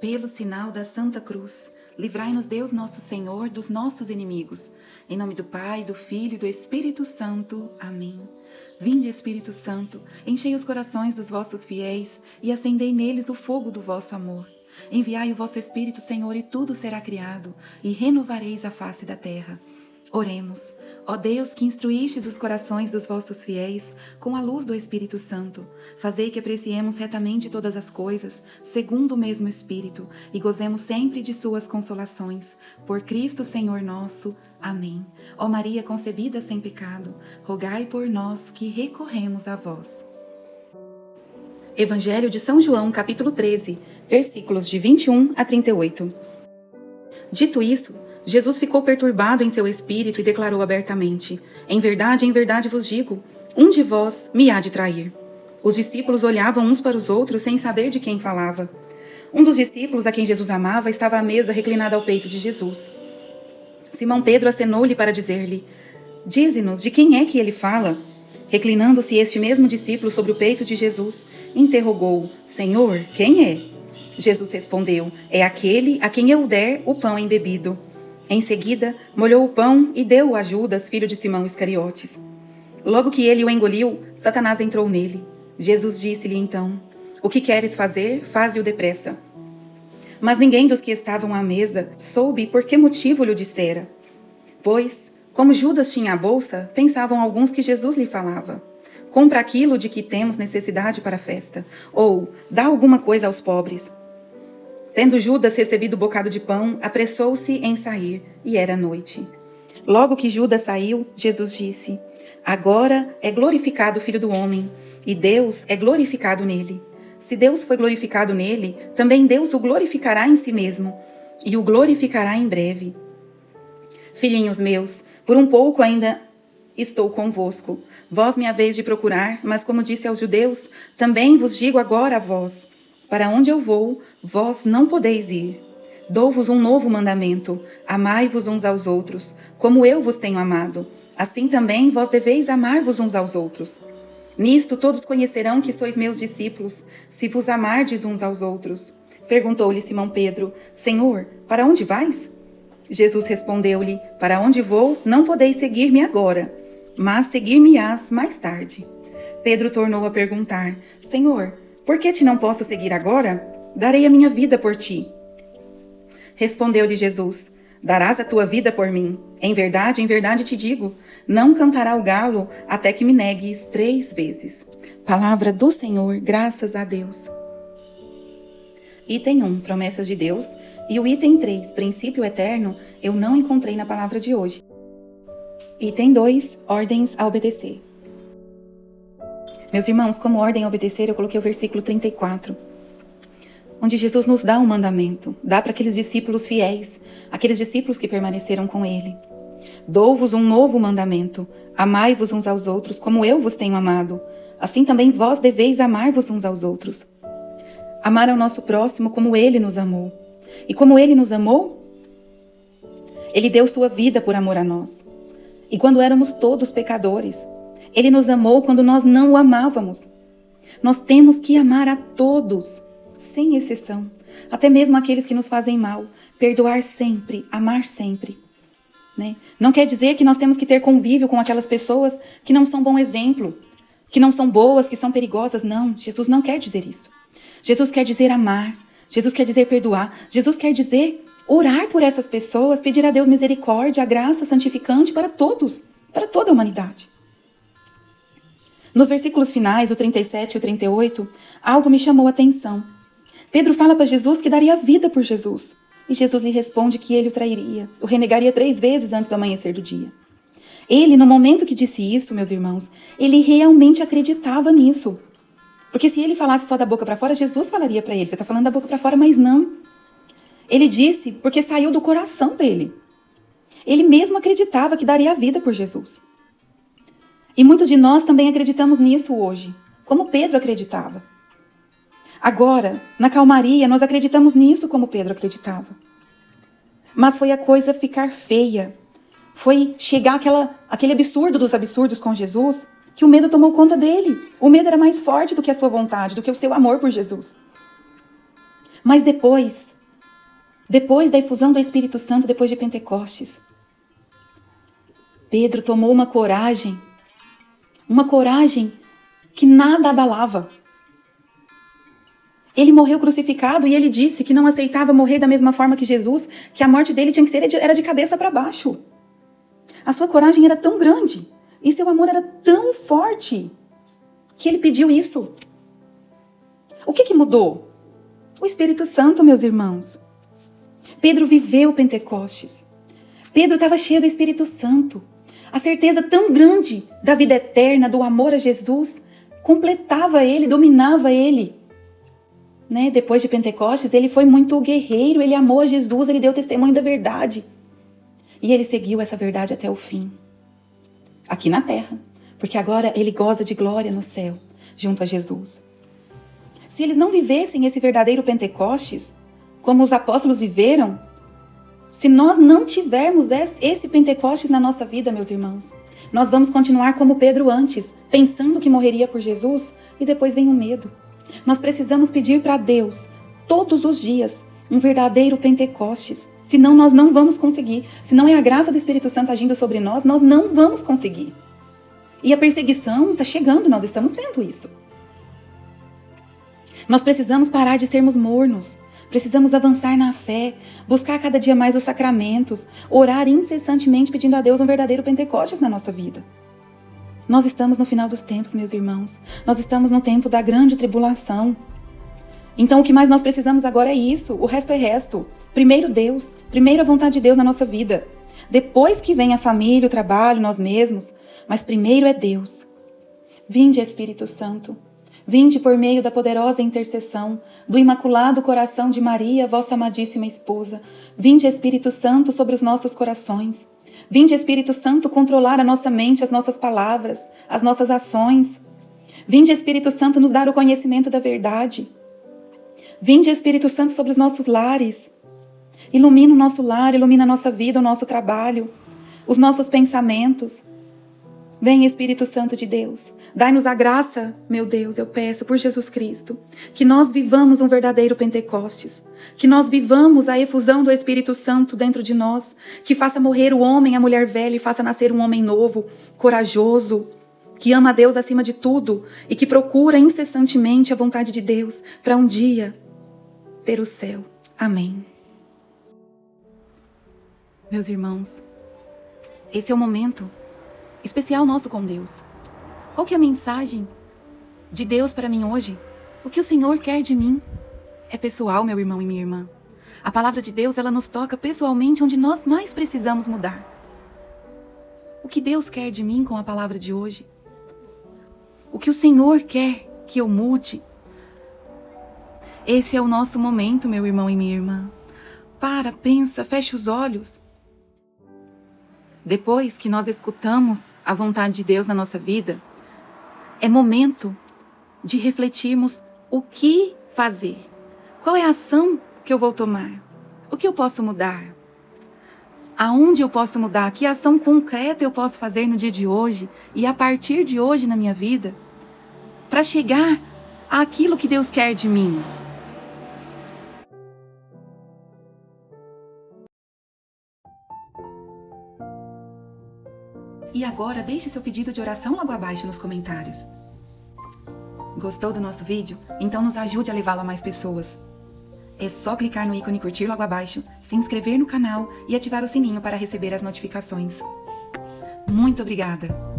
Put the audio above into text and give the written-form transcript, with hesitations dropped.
Pelo sinal da Santa Cruz, livrai-nos Deus nosso Senhor dos nossos inimigos. Em nome do Pai, do Filho e do Espírito Santo. Amém. Vinde, Espírito Santo, enchei os corações dos vossos fiéis e acendei neles o fogo do vosso amor. Enviai o vosso Espírito, Senhor, e tudo será criado, e renovareis a face da terra. Oremos. Ó Deus, que instruístes os corações dos vossos fiéis com a luz do Espírito Santo, fazei que apreciemos retamente todas as coisas, segundo o mesmo Espírito, e gozemos sempre de suas consolações. Por Cristo, Senhor nosso. Amém. Ó Maria concebida sem pecado, rogai por nós que recorremos a vós. Evangelho de São João, capítulo 13, versículos de 21 a 38. Dito isso, Jesus ficou perturbado em seu espírito e declarou abertamente: em verdade vos digo, um de vós me há de trair. Os discípulos olhavam uns para os outros sem saber de quem falava. Um dos discípulos a quem Jesus amava estava à mesa reclinado ao peito de Jesus. Simão Pedro acenou-lhe para dizer-lhe: dize-nos de quem é que ele fala. Reclinando-se este mesmo discípulo sobre o peito de Jesus, interrogou: Senhor, quem é? Jesus respondeu: é aquele a quem eu der o pão embebido. Em seguida, molhou o pão e deu-o a Judas, filho de Simão Iscariotes. Logo que ele o engoliu, Satanás entrou nele. Jesus disse-lhe então: o que queres fazer, faze-o depressa. Mas ninguém dos que estavam à mesa soube por que motivo lhe dissera. Pois, como Judas tinha a bolsa, pensavam alguns que Jesus lhe falava: compra aquilo de que temos necessidade para a festa, ou dá alguma coisa aos pobres. Tendo Judas recebido o bocado de pão, apressou-se em sair, e era noite. Logo que Judas saiu, Jesus disse: agora é glorificado o Filho do Homem, e Deus é glorificado nele. Se Deus foi glorificado nele, também Deus o glorificará em si mesmo, e o glorificará em breve. Filhinhos meus, por um pouco ainda estou convosco. Vós me haveis de procurar, mas como disse aos judeus, também vos digo agora a vós: para onde eu vou, vós não podeis ir. Dou-vos um novo mandamento: amai-vos uns aos outros, como eu vos tenho amado. Assim também vós deveis amar-vos uns aos outros. Nisto todos conhecerão que sois meus discípulos, se vos amardes uns aos outros. Perguntou-lhe Simão Pedro: Senhor, para onde vais? Jesus respondeu-lhe: para onde vou, não podeis seguir-me agora, mas seguir-me-ás mais tarde. Pedro tornou a perguntar: Senhor, por que te não posso seguir agora? Darei a minha vida por ti. Respondeu-lhe Jesus: darás a tua vida por mim. Em verdade te digo, não cantará o galo até que me negues 3 vezes. Palavra do Senhor, graças a Deus. Item 1, promessas de Deus. E o item 3, princípio eterno, eu não encontrei na palavra de hoje. Item 2, ordens a obedecer. Meus irmãos, como ordem a obedecer, eu coloquei o versículo 34, onde Jesus nos dá um mandamento, dá para aqueles discípulos fiéis, aqueles discípulos que permaneceram com ele. Dou-vos um novo mandamento: amai-vos uns aos outros, como eu vos tenho amado. Assim também vós deveis amar-vos uns aos outros. Amar ao nosso próximo como ele nos amou. E como ele nos amou, ele deu sua vida por amor a nós. E quando éramos todos pecadores, ele nos amou quando nós não o amávamos. Nós temos que amar a todos, sem exceção, até mesmo aqueles que nos fazem mal. Perdoar sempre, amar sempre. Né? Não quer dizer que nós temos que ter convívio com aquelas pessoas que não são bom exemplo, que não são boas, que são perigosas. Não, Jesus não quer dizer isso. Jesus quer dizer amar, Jesus quer dizer perdoar, Jesus quer dizer orar por essas pessoas, pedir a Deus misericórdia, a graça santificante para todos, para toda a humanidade. Nos versículos finais, o 37 e o 38, algo me chamou a atenção. Pedro fala para Jesus que daria a vida por Jesus. E Jesus lhe responde que ele o trairia, o renegaria 3 vezes antes do amanhecer do dia. Ele, no momento que disse isso, meus irmãos, ele realmente acreditava nisso. Porque se ele falasse só da boca para fora, Jesus falaria para ele: você está falando da boca para fora, mas não. Ele disse porque saiu do coração dele. Ele mesmo acreditava que daria a vida por Jesus. E muitos de nós também acreditamos nisso hoje, como Pedro acreditava. Agora, na calmaria, nós acreditamos nisso como Pedro acreditava. Mas foi a coisa ficar feia. Foi chegar aquele absurdo dos absurdos com Jesus, que o medo tomou conta dele. O medo era mais forte do que a sua vontade, do que o seu amor por Jesus. Mas depois, depois da efusão do Espírito Santo, depois de Pentecostes. Pedro tomou uma coragem que nada abalava. Ele morreu crucificado e ele disse que não aceitava morrer da mesma forma que Jesus, que a morte dele tinha que ser era de cabeça para baixo. A sua coragem era tão grande e seu amor era tão forte que ele pediu isso. O que mudou? O Espírito Santo, meus irmãos. Pedro viveu Pentecostes. Pedro estava cheio do Espírito Santo. A certeza tão grande da vida eterna, do amor a Jesus, completava ele, dominava ele. Depois de Pentecostes, ele foi muito guerreiro, ele amou a Jesus, ele deu testemunho da verdade. E ele seguiu essa verdade até o fim. Aqui na terra, porque agora ele goza de glória no céu, junto a Jesus. Se eles não vivessem esse verdadeiro Pentecostes, como os apóstolos viveram, se nós não tivermos esse Pentecostes na nossa vida, meus irmãos, nós vamos continuar como Pedro antes, pensando que morreria por Jesus e depois vem o medo. Nós precisamos pedir para Deus, todos os dias, um verdadeiro Pentecostes. Senão nós não vamos conseguir. Se não é a graça do Espírito Santo agindo sobre nós, nós não vamos conseguir. E a perseguição está chegando, nós estamos vendo isso. Nós precisamos parar de sermos mornos. Precisamos avançar na fé, buscar cada dia mais os sacramentos, orar incessantemente pedindo a Deus um verdadeiro Pentecostes na nossa vida. Nós estamos no final dos tempos, meus irmãos. Nós estamos no tempo da grande tribulação. Então o que mais nós precisamos agora é isso. O resto é resto. Primeiro Deus, primeiro a vontade de Deus na nossa vida. Depois que vem a família, o trabalho, nós mesmos. Mas primeiro é Deus. Vinde, Espírito Santo. Vinde por meio da poderosa intercessão do Imaculado Coração de Maria, vossa amadíssima esposa. Vinde, Espírito Santo, sobre os nossos corações. Vinde, Espírito Santo, controlar a nossa mente, as nossas palavras, as nossas ações. Vinde, Espírito Santo, nos dar o conhecimento da verdade. Vinde, Espírito Santo, sobre os nossos lares. Ilumina o nosso lar, ilumina a nossa vida, o nosso trabalho, os nossos pensamentos. Vem, Espírito Santo de Deus, dai-nos a graça, meu Deus, eu peço por Jesus Cristo, que nós vivamos um verdadeiro Pentecostes, que nós vivamos a efusão do Espírito Santo dentro de nós, que faça morrer o homem, a mulher velha e faça nascer um homem novo, corajoso, que ama a Deus acima de tudo e que procura incessantemente a vontade de Deus para um dia ter o céu. Amém. Meus irmãos, esse é o momento especial nosso com Deus. Qual que é a mensagem de Deus para mim hoje? O que o Senhor quer de mim? É pessoal, meu irmão e minha irmã. A palavra de Deus, ela nos toca pessoalmente onde nós mais precisamos mudar. O que Deus quer de mim com a palavra de hoje? O que o Senhor quer que eu mude? Esse é o nosso momento, meu irmão e minha irmã. Para, pensa, feche os olhos. Depois que nós escutamos a vontade de Deus na nossa vida, é momento de refletirmos o que fazer. Qual é a ação que eu vou tomar? O que eu posso mudar? Aonde eu posso mudar? Que ação concreta eu posso fazer no dia de hoje e a partir de hoje na minha vida para chegar àquilo que Deus quer de mim? E agora deixe seu pedido de oração logo abaixo nos comentários. Gostou do nosso vídeo? Então nos ajude a levá-lo a mais pessoas. É só clicar no ícone curtir logo abaixo, se inscrever no canal e ativar o sininho para receber as notificações. Muito obrigada!